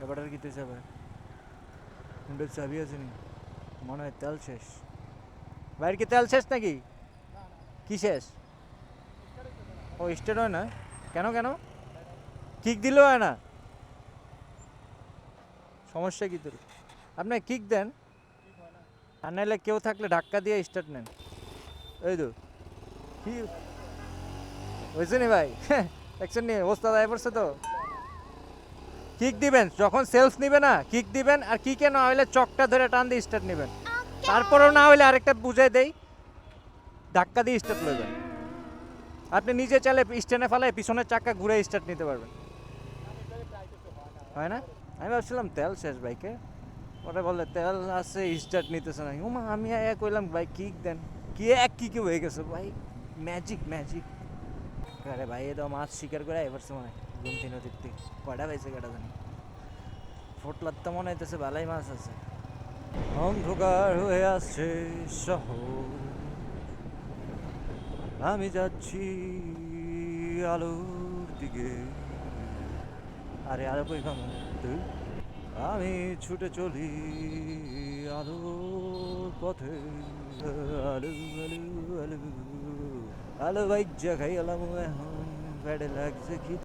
এবারের কি তেছে ভাই? হুন্ডার চাবি আছে নি? মনে হয় তেল শেষ। ভাইয়ের কি তেল শেষ নাকি? কি শেষ? ও স্টার্ট হয় না? কেন কেন? কিক দিলেও হয় না? সমস্যা কি তোর? আপনি কিক দেন, আর নাহলে কেউ থাকলে ধাক্কা দিয়ে স্টার্ট নেন। এই তো কি হয়েছে নি ভাই? দেখছেন নি অবস্থা দায় পড়ছে তো। কিক দিবেন যখন সেলফ নিবে না, কিক দিবেন, আর কিকে না হইলে চকটা ধরে টান দিয়ে স্টার্ট নেবেন। তারপরেও না হইলে আরেকটা বুঝাই দেই, ধাক্কা দিয়ে স্টার্ট লইবেন। আপনি নিজে চাইলে স্ট্যান্ডে ফেলায় পিছনের চাকা ঘুরে স্টার্ট নিতে পারবেন। হয় না? আমি ভাবছিলাম তেল শেষ বাইকে, ওরা বলে তেল আছে স্টার্ট নিতেছে না। ওমা আমি কইলাম ভাই কিক দেন, কি এক কিকে হয়ে গেছে ভাই। Magic magic. আরে ভাই এ তো মাছ শিকার করে এবার সময় গুমতি নদীর থেকে কয়টা পাইছে কেটা জানি। ফোটলার তো মনে হইতেছে ভালাই মাছ আছে। অন্ধকার হয়ে আসছে শহর, আমি যাচ্ছি আলোর দিকে। আরে আলো কই খাম তুই? আমি ছুটে চলি আলোর পথে। আলো আলো আলো আলো বাইক জাগাই আলাম এখন, ব্যাডে লাগছে কি